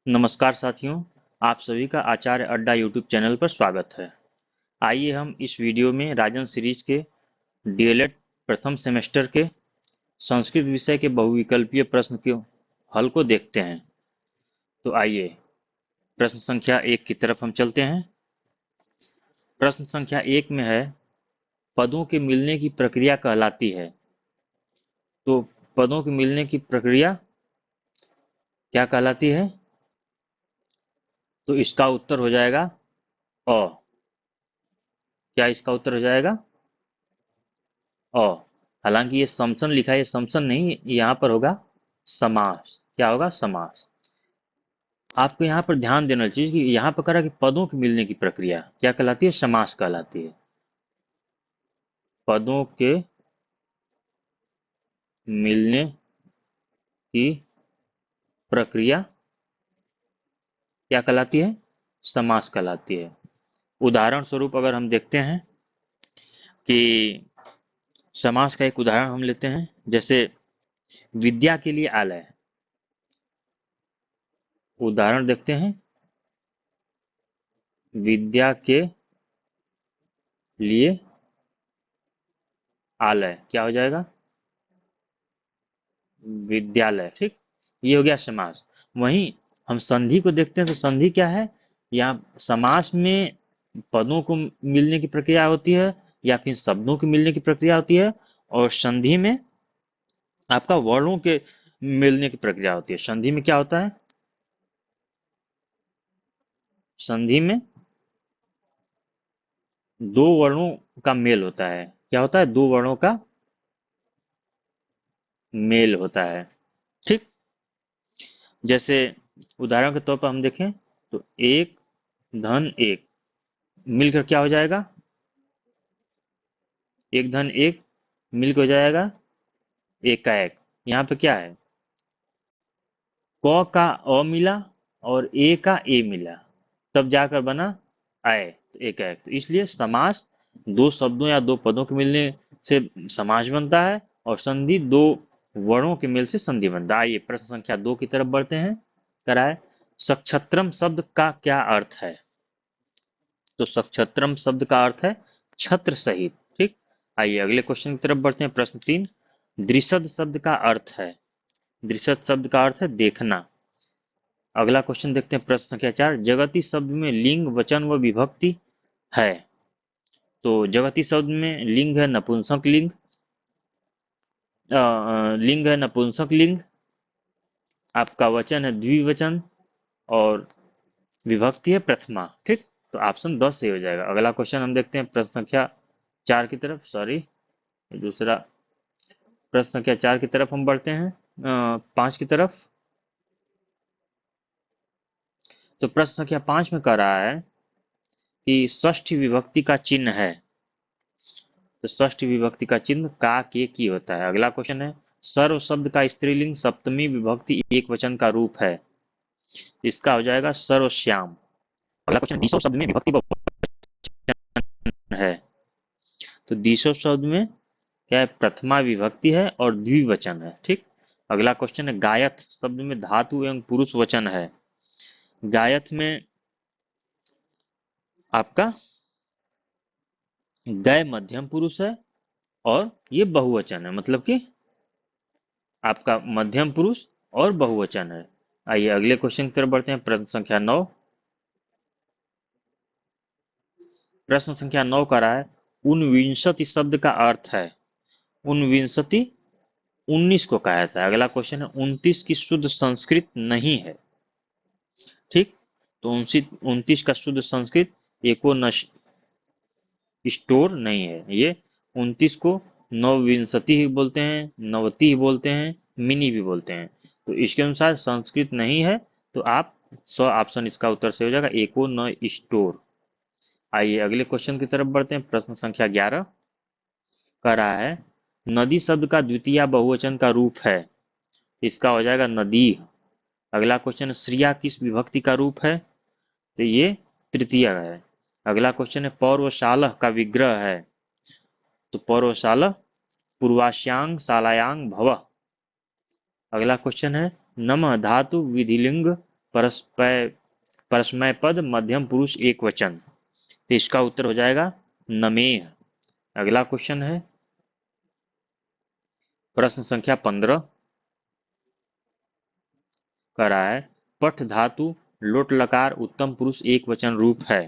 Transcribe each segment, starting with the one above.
नमस्कार साथियों, आप सभी का आचार्य अड्डा यूट्यूब चैनल पर स्वागत है। आइए हम इस वीडियो में राजन सीरीज के डीएलएड प्रथम सेमेस्टर के संस्कृत विषय के बहुविकल्पीय प्रश्न के हल को देखते हैं। तो आइए प्रश्न संख्या 1 की तरफ हम चलते हैं। प्रश्न संख्या 1 में है, पदों के मिलने की प्रक्रिया कहलाती है। तो पदों के मिलने की प्रक्रिया क्या कहलाती है? तो इसका उत्तर हो जाएगा अ। क्या इसका उत्तर हो जाएगा? अ। हालांकि ये समसन लिखा है, ये समसन नहीं, यहाँ पर होगा समास। क्या होगा? समास। आपको यहाँ पर ध्यान देना चाहिए कि यहाँ पर करा कि पदों के मिलने की प्रक्रिया क्या कहलाती है? समास कहलाती है। पदों के मिलने की प्रक्रिया क्या कहलाती है? समास कहलाती है। उदाहरण स्वरूप अगर हम देखते हैं कि समास का एक उदाहरण हम लेते हैं, जैसे विद्या के लिए आलय। उदाहरण देखते हैं, विद्या के लिए आलय क्या हो जाएगा? विद्यालय। ठीक, ये हो गया समास। वहीं हम संधि को देखते हैं, तो संधि क्या है? यहाँ समास में पदों को मिलने की प्रक्रिया होती है या फिर शब्दों की मिलने की प्रक्रिया होती है, और संधि में आपका वर्णों के मिलने की प्रक्रिया होती है। संधि में क्या होता है? संधि में दो वर्णों का मेल होता है। क्या होता है? दो वर्णों का मेल होता है। ठीक, जैसे उदाहरण के तौर पर हम देखें तो एक धन एक मिलकर क्या हो जाएगा? एक धन एक मिलकर हो जाएगा एक का एक। यहाँ पे क्या है? क का अ मिला और ए का ए मिला, तब जाकर बना आय। तो एक का एक। तो इसलिए समास दो शब्दों या दो पदों के मिलने से समास बनता है, और संधि दो वर्णों के मेल से संधि बनता है। आइए प्रश्न संख्या 2 की तरफ बढ़ते हैं। कराए, सक्षत्रम शब्द का क्या अर्थ है? तो सक्षत्रम शब्द का अर्थ है छत्र सहित। ठीक, आइए अगले क्वेश्चन की तरफ बढ़ते हैं। प्रश्न 3, दृशद शब्द का अर्थ है। दृशद शब्द का अर्थ है देखना। अगला क्वेश्चन देखते हैं। प्रश्न संख्या 4, जगती शब्द में लिंग, वचन व विभक्ति है। तो जगती शब्द में लिंग है नपुंसक लिंग, लिंग है नपुंसक लिंग, आपका वचन है द्विवचन, और विभक्ति है प्रथमा। ठीक, तो ऑप्शन 10 सही हो जाएगा। अगला क्वेश्चन हम देखते हैं प्रश्न संख्या 4 की तरफ। सॉरी, दूसरा। प्रश्न संख्या 4 की तरफ हम बढ़ते हैं, 5 की तरफ। तो प्रश्न संख्या 5 में कह रहा है कि षष्ठी विभक्ति का चिन्ह है। तो षष्ठी विभक्ति का चिन्ह का के की होता है। अगला क्वेश्चन है, सर्व शब्द का स्त्रीलिंग सप्तमी विभक्ति एक वचन का रूप है। इसका हो जाएगा सर्वश्याम। अगला क्वेश्चन, दिशो शब्द में विभक्ति बहुवचन है। तो दिशो शब्द में क्या है? प्रथमा विभक्ति है और द्विवचन है। ठीक, अगला क्वेश्चन है, गायथ शब्द में धातु एवं पुरुष वचन है। गायथ में आपका गय मध्यम पुरुष है और ये बहुवचन है, मतलब कि आपका मध्यम पुरुष और बहुवचन है। आइए अगले क्वेश्चन की तरफ बढ़ते हैं। प्रश्न संख्या 9। प्रश्न संख्या 9 का रहा है, उनविंशति शब्द का अर्थ है। उनविंशति 19 को कहा जाता है। अगला क्वेश्चन है, 29 की शुद्ध संस्कृत नहीं है। ठीक, तो 29 का शुद्ध संस्कृत एको स्टोर नहीं है। ये 29 को नवविंशति ही बोलते हैं, नवति ही बोलते हैं, मिनी भी बोलते हैं। तो इसके अनुसार संस्कृत नहीं है, तो आप ऑप्शन इसका उत्तर से हो जाएगा एको न स्टोर। आइए अगले क्वेश्चन की तरफ बढ़ते हैं। प्रश्न संख्या 11 कह रहा है, नदी शब्द का द्वितीय बहुवचन का रूप है। इसका हो जाएगा नदी। अगला क्वेश्चन, श्रिया किस विभक्ति का रूप है? तो ये तृतीय है। अगला क्वेश्चन है, पौर्वशाला का विग्रह है। तो पौर्वशाला पूर्वाश्यांग शालायांग भव। अगला क्वेश्चन है, नमः धातु विधिलिंग परस्पर परस्मय पद मध्यम पुरुष एक वचन, तो इसका उत्तर हो जाएगा नमेह। अगला क्वेश्चन है प्रश्न संख्या 15 कह रहा है पठ धातु लोट लकार उत्तम पुरुष एक वचन रूप है,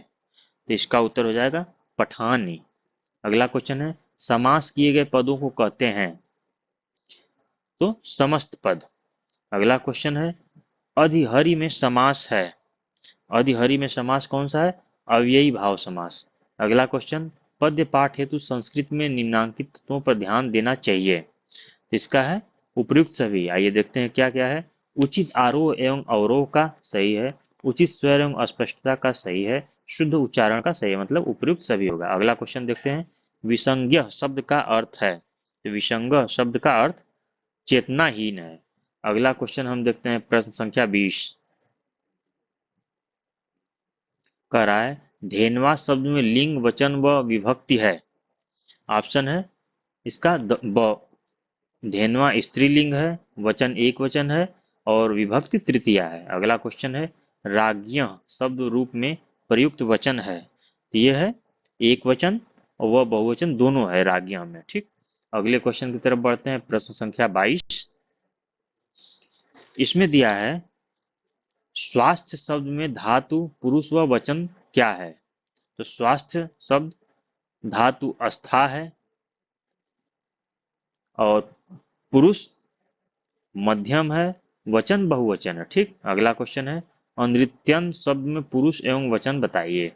तो इसका उत्तर हो जाएगा पठानी। अगला क्वेश्चन है समास किए गए पदों को कहते हैं, तो समस्त पद। अगला क्वेश्चन है अधिहरि में समास है, अधिहरि में समास कौन सा है? अव्ययी भाव समास। अगला क्वेश्चन पद्य पाठ हेतु संस्कृत में निम्नांकित तत्वों पर ध्यान देना चाहिए, तो इसका है उपयुक्त सभी। आइए देखते हैं क्या क्या है। उचित आरोह एवं अवरोह का सही है, उचित स्वर एवं अस्पष्टता का सही है, शुद्ध उच्चारण का सही है, मतलब उपयुक्त सभी होगा। अगला क्वेश्चन देखते हैं विसंज्ञ शब्द का अर्थ है, तो विसंग शब्द का अर्थ चेतनाहीन है। अगला क्वेश्चन हम देखते हैं प्रश्न संख्या 20 कह रहा है धेनवा शब्द में लिंग वचन व विभक्ति है। ऑप्शन है इसका धेनवा स्त्रीलिंग है, वचन एक वचन है और विभक्ति तृतीया है। अगला क्वेश्चन है राज्ञ शब्द रूप में प्रयुक्त वचन है, तो यह है एक वचन और वह बहुवचन दोनों है राज्ञ में। ठीक, अगले क्वेश्चन की तरफ बढ़ते हैं प्रश्न संख्या 22। इसमें दिया है स्वास्थ्य शब्द में धातु पुरुष व वचन क्या है, तो स्वास्थ्य शब्द धातु अस्था है और पुरुष मध्यम है, वचन बहुवचन है। ठीक, अगला क्वेश्चन है अनृत्यन शब्द में पुरुष एवं वचन बताइए,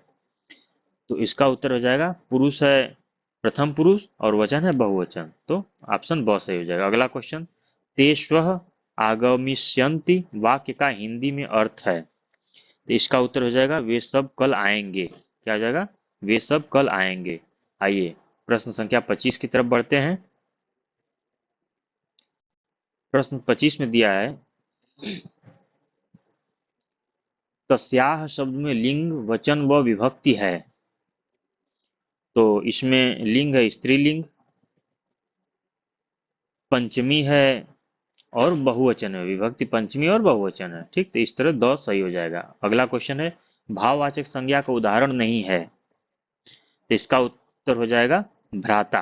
तो इसका उत्तर हो जाएगा पुरुष है प्रथम पुरुष और वचन है बहुवचन, तो ऑप्शन ब सही हो जाएगा। अगला क्वेश्चन ते स्वः आगमिष्यन्ति वाक्य का हिंदी में अर्थ है, तो इसका उत्तर हो जाएगा वे सब कल आएंगे। क्या हो जाएगा? वे सब कल आएंगे। आइए प्रश्न संख्या 25 की तरफ बढ़ते हैं। प्रश्न 25 में दिया है तस्याह शब्द में लिंग वचन व विभक्ति है, तो इसमें लिंग है स्त्रीलिंग, पंचमी है और बहुवचन है, विभक्ति पंचमी और बहुवचन है। ठीक, तो इस तरह दो सही हो जाएगा। अगला क्वेश्चन है भाववाचक संज्ञा का उदाहरण नहीं है, तो इसका उत्तर हो जाएगा भ्राता,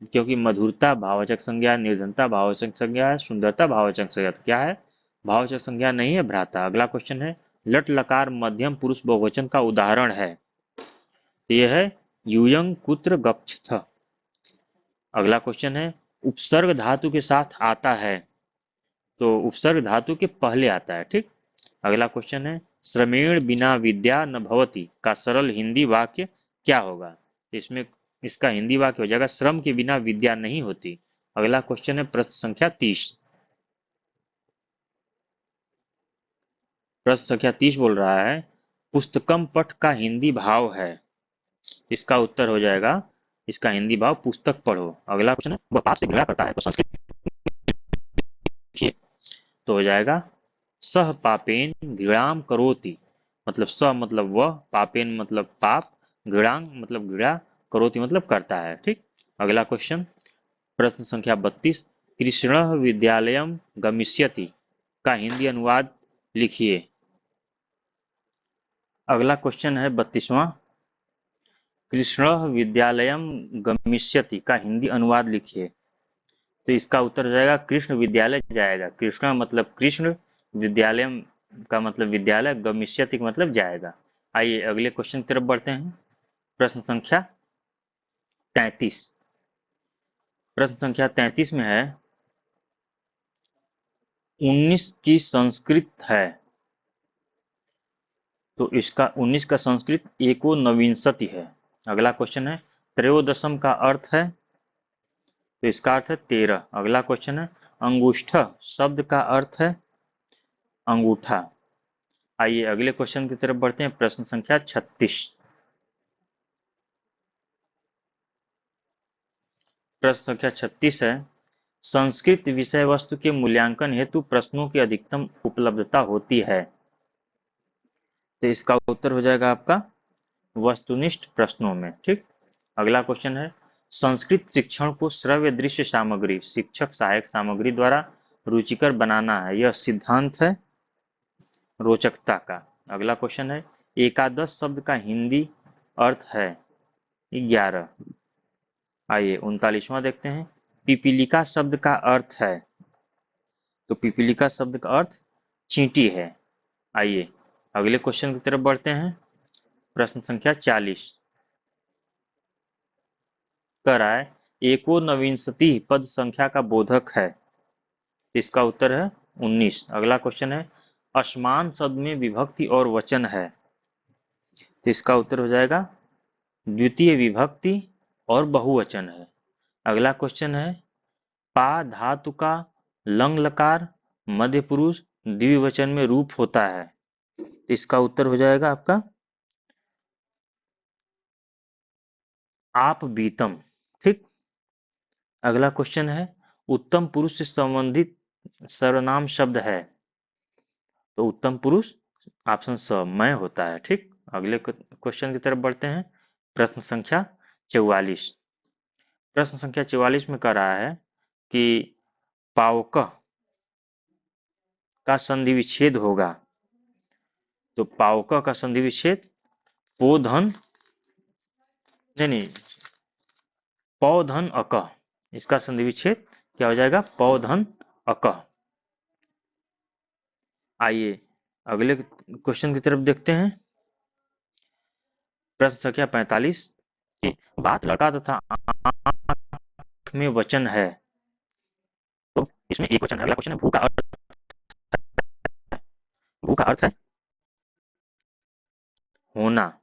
क्योंकि मधुरता भाववाचक संज्ञा, निर्धनता भाववाचक संज्ञा है, सुंदरता भाववाचक संज्ञा, तो क्या है? भाववाचक संज्ञा नहीं है, भ्राता। अगला क्वेश्चन है लट लकार मध्यम पुरुष बहुवचन का उदाहरण है, तो यह है यूयं कुत्र गच्छथ। अगला क्वेश्चन है उपसर्ग धातु के साथ आता है, तो उपसर्ग धातु के पहले आता है। ठीक, अगला क्वेश्चन है श्रमेण बिना विद्या न भवति का सरल हिंदी वाक्य क्या होगा, इसमें इसका हिंदी वाक्य हो जाएगा श्रम के बिना विद्या नहीं होती। अगला क्वेश्चन है प्रश्न संख्या 30। प्रश्न संख्या 30 बोल रहा है पुस्तकम पठ का हिंदी भाव है, इसका उत्तर हो जाएगा इसका हिंदी भाव पुस्तक पढ़ो। अगला क्वेश्चन है वह पाप से घृणा करता है, तो संस्कृत लिखिए, तो हो जाएगा सह पापेन घृणाम करोति, मतलब स मतलब वह, पापेन मतलब पाप, घृणांग मतलब घृणा, करोति मतलब करता है। ठीक, अगला क्वेश्चन प्रश्न संख्या 32 कृष्ण विद्यालयम गमिष्यति का हिंदी अनुवाद लिखिए। अगला क्वेश्चन है 32वां कृष्ण विद्यालयम गमिष्यति का हिंदी अनुवाद लिखिए, तो इसका उत्तर हो जाएगा कृष्ण विद्यालय जाएगा। कृष्ण मतलब कृष्ण, विद्यालय का मतलब विद्यालय, गमिष्यति का मतलब जाएगा। आइए अगले क्वेश्चन की तरफ बढ़ते हैं। प्रश्न संख्या 33। प्रश्न संख्या 33 में है 19 की संस्कृत है, तो इसका 19 का संस्कृत एको नविंशति है। अगला क्वेश्चन है त्रयोदशम का अर्थ है, तो इसका अर्थ है 13। अगला क्वेश्चन है अंगुष्ठ शब्द का अर्थ है अंगूठा। आइए अगले क्वेश्चन की तरफ बढ़ते हैं। प्रश्न संख्या 36। प्रश्न संख्या 36 है संस्कृत विषय वस्तु के मूल्यांकन हेतु प्रश्नों की अधिकतम उपलब्धता होती है, तो इसका उत्तर हो जाएगा आपका वस्तुनिष्ठ प्रश्नों में। ठीक, अगला क्वेश्चन है संस्कृत शिक्षण को श्रव्य दृश्य सामग्री शिक्षक सहायक सामग्री द्वारा रुचिकर बनाना है, यह सिद्धांत है। रोचकता का। अगला क्वेश्चन है, एकादश शब्द का हिंदी अर्थ है 11। आइए 39वां देखते हैं, पिपीलिका शब्द का अर्थ है, तो पिपीलिका शब्द का अर्थ चींटी है। आइए अगले क्वेश्चन की तरफ बढ़ते हैं। प्रश्न संख्या 40 कर आए, एकोनविंशति पद संख्या का बोधक है, इसका उत्तर है 19। अगला क्वेश्चन है, असमान शब्द में विभक्ति और वचन है, तो इसका उत्तर हो जाएगा द्वितीय विभक्ति और बहुवचन है। अगला क्वेश्चन है, पा धातु का लंग लकार मध्य पुरुष द्विवचन में रूप होता है, तो इसका उत्तर हो जाएगा आपका आप बीतम। ठीक। अगला क्वेश्चन है, उत्तम पुरुष से संबंधित सर्वनाम शब्द है, तो उत्तम पुरुष ऑप्शन स मैं होता है। ठीक। अगले क्वेश्चन की तरफ बढ़ते हैं। प्रश्न संख्या 44। प्रश्न संख्या 44 में कह रहा है कि पावक का संधि विच्छेद होगा, तो पावक का संधि विच्छेद पोधन नहीं पौधन अक, इसका संधि विच्छेद क्या हो जाएगा, पौधन अक। आइए अगले क्वेश्चन की तरफ देखते हैं। प्रश्न संख्या 45, बात लड़का तथा आंख में वचन है, तो इसमें एक वचन है। अगला क्वेश्चन है, भू का अर्थ, भू का अर्थ है होना।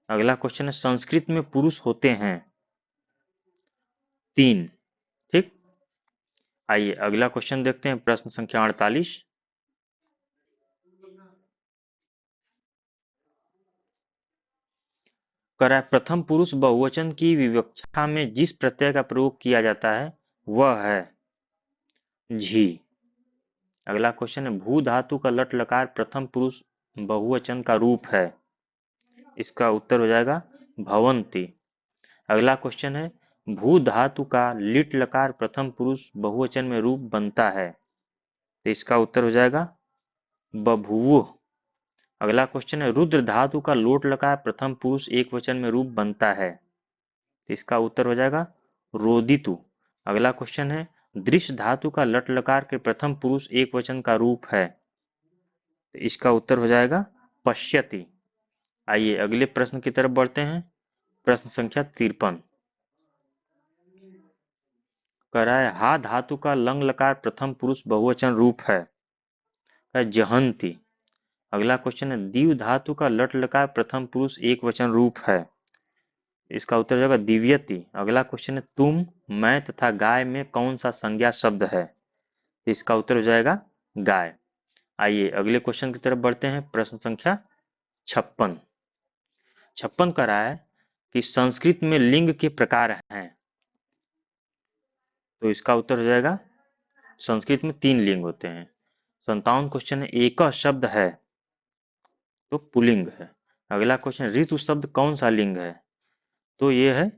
अगला क्वेश्चन है, संस्कृत में पुरुष होते हैं 3। ठीक। आइए अगला क्वेश्चन देखते हैं। प्रश्न संख्या 48 करा, प्रथम पुरुष बहुवचन की विवक्षा में जिस प्रत्यय का प्रयोग किया जाता है वह है झी। अगला क्वेश्चन है, भू धातु का लट लकार प्रथम पुरुष बहुवचन का रूप है, इसका उत्तर हो जाएगा भवंती। अगला क्वेश्चन है, भू धातु का लिट लकार प्रथम पुरुष बहुवचन में रूप बनता है, तो इसका उत्तर हो जाएगा बभूव। अगला क्वेश्चन है, रुद्र धातु का लोट लकार प्रथम पुरुष एक वचन में रूप बनता है, तो इसका उत्तर हो जाएगा रोदितु। अगला क्वेश्चन है, दृश्य धातु का लट लकार के प्रथम पुरुष एक वचन का रूप है, तो इसका उत्तर हो जाएगा पश्यति। आइए अगले प्रश्न की तरफ बढ़ते हैं। प्रश्न संख्या 53 कह रहा है, हा धातु का लंग लकार प्रथम पुरुष बहुवचन रूप है जहंती। अगला क्वेश्चन है, दीव धातु का लट लकार प्रथम पुरुष एक वचन रूप है, इसका उत्तर हो जाएगा दिव्यति। अगला क्वेश्चन है, तुम मैं तथा गाय में कौन सा संज्ञा शब्द है, तो इसका उत्तर हो जाएगा गाय। आइए अगले क्वेश्चन की तरफ बढ़ते हैं। प्रश्न संख्या 56 कह रहा है कि संस्कृत में लिंग के प्रकार हैं, तो इसका उत्तर हो जाएगा संस्कृत में 3 लिंग होते हैं। 57 क्वेश्चन है, एक शब्द है, तो पुलिंग है। अगला क्वेश्चन, ऋतु शब्द कौन सा लिंग है, तो ये है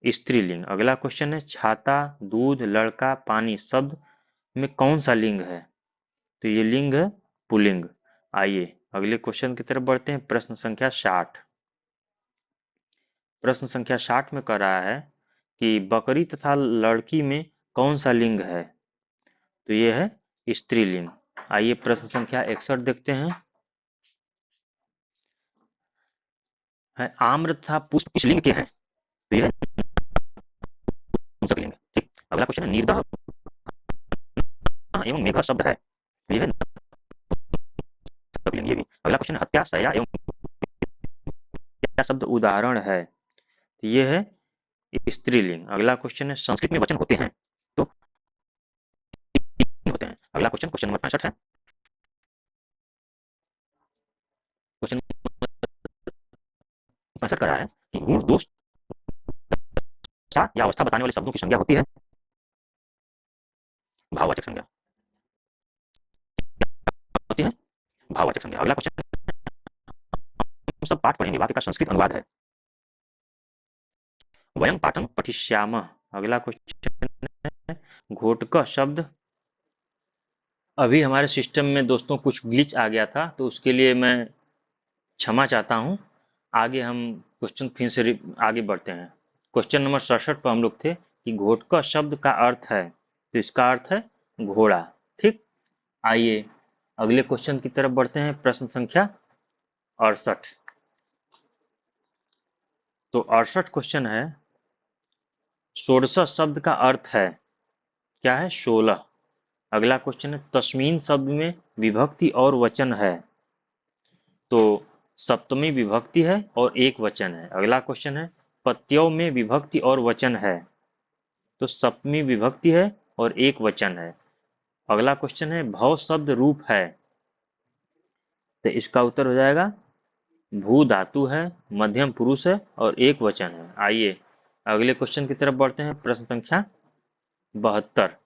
स्त्रीलिंग। अगला क्वेश्चन है, छाता दूध लड़का पानी शब्द में कौन सा लिंग है, तो ये लिंग है पुलिंग। आइए अगले क्वेश्चन की तरफ बढ़ते हैं। प्रश्न संख्या 60। प्रश्न संख्या 60 में कह रहा है कि बकरी तथा लड़की में कौन सा लिंग है, तो ये है स्त्रीलिंग। आइए प्रश्न संख्या 61 देखते हैं। है आम्र तथा पुष्प किस लिंग के हैं, तो ये लिंग। ठीक। अगला क्वेश्चन है, निर्दह एवं मेघ शब्द है, तो ये है लिंग। ये भी। अगला क्वेश्चन है, हत्या सया एवं क्या शब्द उदाहरण है, तो ये है स्त्रीलिंग। अगला क्वेश्चन है, संस्कृत में वचन होते हैं, तो होते हैं। अगला क्वेश्चन क्वेश्चन नंबर 65 है। क्वेश्चन 65 कर रहा है कि गुण दोष या अवस्था बताने वाले शब्दों की संज्ञा होती है भाववाचक संज्ञा, होती है भाववाचक संज्ञा। अगला क्वेश्चन, सब पाठ पढ़ेंगे, वाक्य का संस्कृत अनुवाद है वयं पाठं पठिष्यामः। अगला क्वेश्चन है, घोटक शब्द अभी हमारे सिस्टम में दोस्तों कुछ ग्लिच आ गया था, तो उसके लिए मैं क्षमा चाहता हूँ। आगे हम क्वेश्चन फिर से आगे बढ़ते हैं। क्वेश्चन नंबर 67 पर हम लोग थे कि घोटका शब्द का अर्थ है, तो इसका अर्थ है घोड़ा। ठीक, आइए अगले क्वेश्चन की तरफ बढ़ते हैं। प्रश्न संख्या 68। तो 68 क्वेश्चन है, षोडशा शब्द का अर्थ है, क्या है? 16। अगला क्वेश्चन है, तस्मीन शब्द में विभक्ति और वचन है, तो सप्तमी विभक्ति है और एक वचन है। अगला क्वेश्चन है, पत्यों में विभक्ति और वचन है, तो सप्तमी विभक्ति है और एक वचन है। अगला क्वेश्चन है, भव शब्द रूप है, तो इसका उत्तर हो जाएगा भू धातु है, मध्यम पुरुष है और एक वचन है। आइए अगले क्वेश्चन की तरफ बढ़ते हैं। प्रश्न संख्या 72।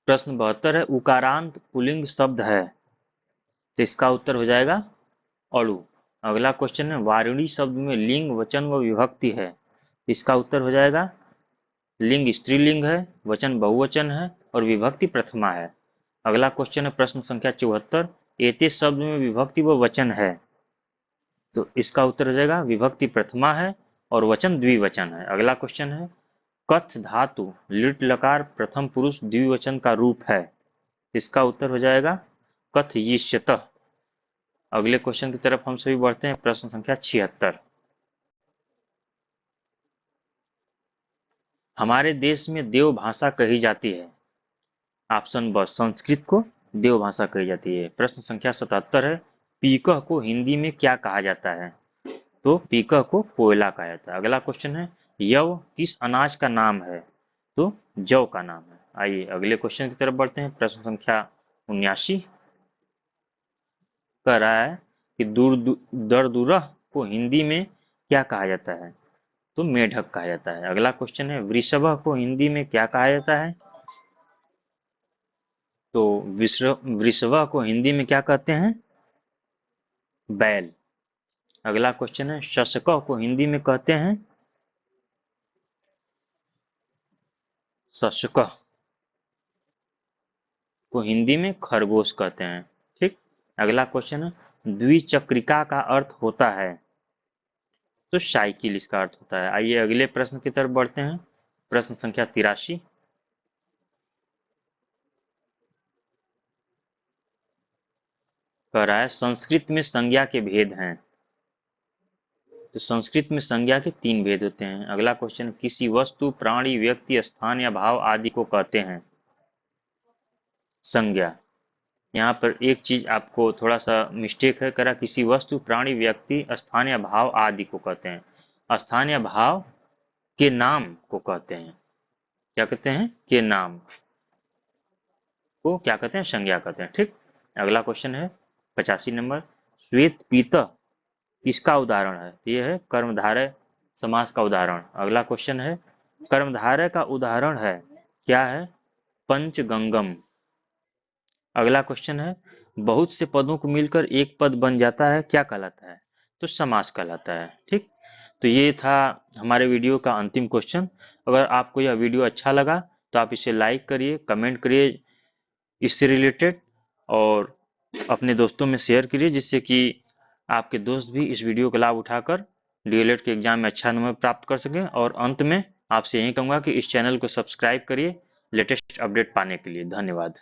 प्रश्न 72 है, उकारांत पुल्लिंग शब्द है, तो इसका उत्तर हो जाएगा अणु। अगला क्वेश्चन है, वारुणी शब्द में लिंग, वचन व विभक्ति है, इसका उत्तर हो जाएगा लिंग स्त्रीलिंग है, वचन बहुवचन है और विभक्ति प्रथमा है। अगला क्वेश्चन है प्रश्न संख्या 74, एते शब्द में विभक्ति व वचन है, तो इसका उत्तर हो जाएगा विभक्ति प्रथमा है और वचन द्विवचन है। अगला क्वेश्चन है, कथ धातु लिट लकार प्रथम पुरुष द्विवचन का रूप है, इसका उत्तर हो जाएगा कथयिष्यतः। अगले क्वेश्चन की तरफ हम सभी बढ़ते हैं। प्रश्न संख्या 76, हमारे देश में देव भाषा कही जाती है। ऑप्शन ब, संस्कृत को देव भाषा कही जाती है। प्रश्न संख्या 77 है, पीकह को हिंदी में क्या कहा जाता है, तो पीकह को कोयला कहा जाता है। अगला क्वेश्चन है, यव किस अनाज का नाम है, तो जौ का नाम है। आइए अगले क्वेश्चन की तरफ बढ़ते हैं। प्रश्न संख्या 79 कह रहा है कि दरदुरह को हिंदी में क्या कहा जाता है, तो मेढक कहा जाता है। अगला क्वेश्चन है, वृषभ को हिंदी में क्या कहा जाता है, तो वृषभ को हिंदी में क्या कहते हैं, बैल। अगला क्वेश्चन है, शशक को हिंदी में कहते हैं, शशक को हिंदी में खरगोश कहते हैं। ठीक, अगला क्वेश्चन है, द्विचक्रिका का अर्थ होता है, तो साइकिल इसका अर्थ होता है। आइए अगले प्रश्न की तरफ बढ़ते हैं। प्रश्न संख्या 83 कह रहा है, संस्कृत में संज्ञा के भेद हैं, तो संस्कृत में संज्ञा के 3 भेद होते हैं। अगला क्वेश्चन, किसी वस्तु, प्राणी, व्यक्ति, स्थान या भाव आदि को कहते हैं संज्ञा। यहाँ पर एक चीज आपको थोड़ा सा मिस्टेक है, करा किसी वस्तु, प्राणी, व्यक्ति, स्थान या भाव आदि को कहते हैं। स्थान या भाव के नाम को कहते हैं, क्या कहते हैं, के नाम को क्या कहते हैं, संज्ञा कहते हैं। ठीक, अगला क्वेश्चन है 85 नंबर, श्वेत पीतः किसका उदाहरण है, तो यह है कर्मधारय समास का उदाहरण। अगला क्वेश्चन है, कर्मधारय का उदाहरण है, क्या है, पंचगंगम। अगला क्वेश्चन है, बहुत से पदों को मिलकर एक पद बन जाता है, क्या कहलाता है, तो समास कहलाता है। ठीक, तो ये था हमारे वीडियो का अंतिम क्वेश्चन। अगर आपको यह वीडियो अच्छा लगा तो आप इसे लाइक करिए, कमेंट करिए इससे रिलेटेड, और अपने दोस्तों में शेयर करिए, जिससे कि आपके दोस्त भी इस वीडियो का लाभ उठाकर डीएलएड के एग्जाम में अच्छा नंबर प्राप्त कर सकें। और अंत में आपसे यही कहूँगा कि इस चैनल को सब्सक्राइब करिए लेटेस्ट अपडेट पाने के लिए। धन्यवाद।